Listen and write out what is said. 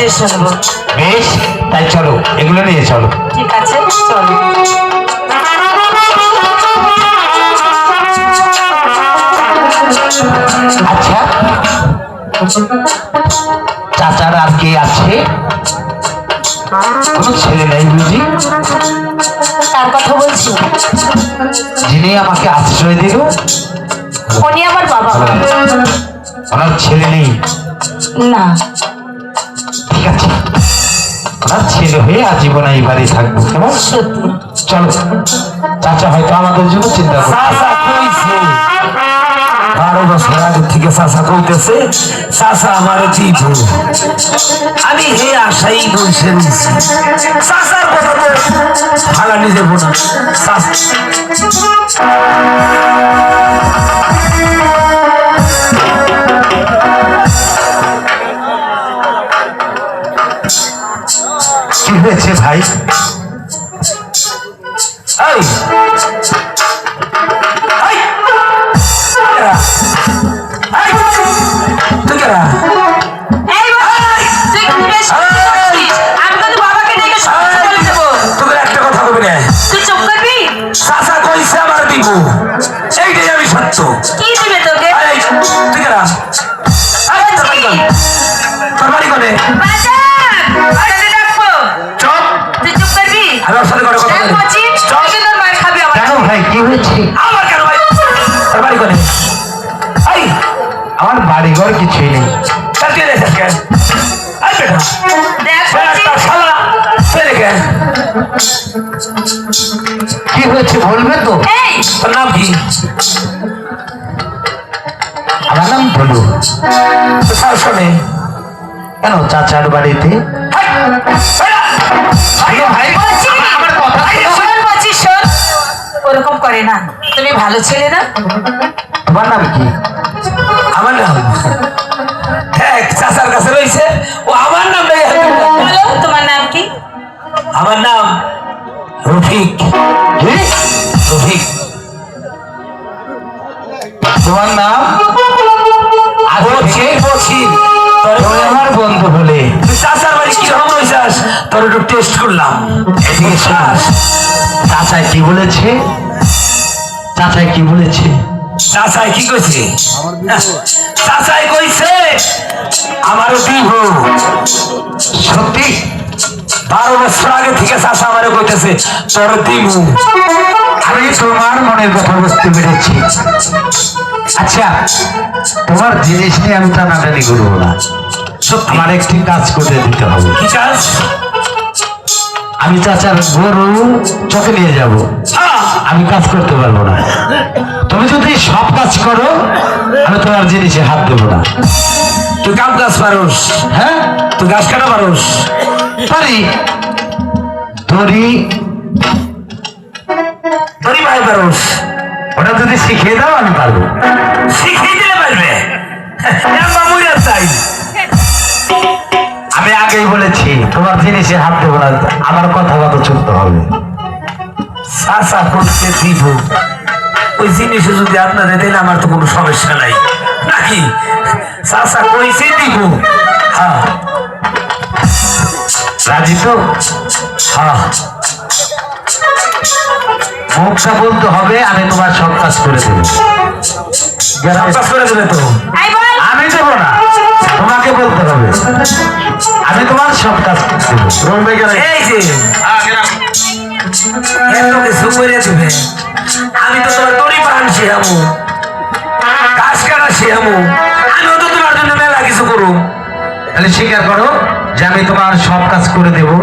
নিশ্চয়ই শুনবো। বেশ, তাই চলো, এগুলো নিয়ে চলো। ঠিক আছে, চলো। আচ্ছা, চাচার আর কে আছে? কোনো ছেলে নাই বুঝি? কার কথা বলছি? যিনি আমাকে আশ্রয় দিল, উনি আমার বাবা। ওনার ছেলে নেই? না। ঠিক আছে, ওনার ছেলে হয়ে আজীবন এই বাড়ি থাকবো, কেমন? সত্যি? চলো, চাচা হয়তো আমাদের জন্য চিন্তা করছে। 12 বছর আগে থেকে চাচা কইতেছে চাচা আমার দিব, আমি হে আশাই বসে নিছি। চাচার কথা তো ফালানি দেবো না। কি হয়েছে ভাই? এই এইটাই আমি সত্য। কি দিবে তোকে? তোর বাড়ি কোনে? ভাই কি হয়েছে? আমার কেন ভাই? তোর বাড়ি কোনে? আমার বাড়ি ঘর কিছুই নেই। কি হয়েছে বলবে তো? তোর নাম কি? আমার নাম ভুলু। শোনে কেন চাচার বাড়িতে? ওরকম করে না, তুমি ভালো ছেলে না? তোমার নাম কি? আমার নাম দেখ চাচার কাছে রয়েছে, ও আমার নাম নাই। বলো তোমার নাম কি? আমার নাম রফিক। রফিক। তোমার নাম? আমার বন্ধু হলে চাচার বাড়ি কিরকম রয়েছিস তোর একটু টেস্ট করলাম। চাচাই কি বলেছে? চাচাই কি বলেছে? চাচাই কি কইছে? চাচাই কইছে আমারও দিব। সত্যি? 12 বছর আগে থেকে চাচা আমারও কইতেছে তোর দিব। আমি তোমার মনের কথা বুঝতে পেরেছি। আচ্ছা, তোমার জিনিস নিয়ে আমি টানাটানি করবো না। আমার একটি কাজ করে দিতে হবে। কি কাজ? আমি চাচার গরু চকে নিয়ে যাব, আমি কাজ করতে পারবো না। তুমি যদি সব কাজ করো, আমি তোমার জিনিসে হাত দেবো না। তুই কাম কাজ পারোস? হ্যাঁ, তুই গাছ কাটা পারোস? পারি। দড়ি তোরই ভাই পারোস? ওটা যদি শিখিয়ে দাও আমি পারবো। শিখিয়ে দিলে পারবে? মামুরা চাই। আমি আগেই বলেছি তোমার জিনিসে হাত দেবো না, আমার কথা মতো চলতে হবে। চাচা করতে দিব, ওই জিনিসে যদি আপনাদের দেন আমার তো কোনো সমস্যা নাই নাকি? চাচা কইছে দিব। হ্যাঁ রাজি তো? হ্যাঁ। মুখটা বলতে হবে, আমি তোমার সব কাজ করে দেবো। সব কাজ করে দেবে তো? আমি দেবো না, তোমাকে বলতে হবে। আমি তোমার সব কাজ দেবো। এই যে এত কিছু করে দেবে, আমি তো তোমার দড়ি পাহান শিখাবো, ঘাস কাটা শিখাবো, আমিও তো তোমার জন্য মেলা কিছু করবো। তাহলে স্বীকার করো যে আমি তোমার সব কাজ করে দেবো।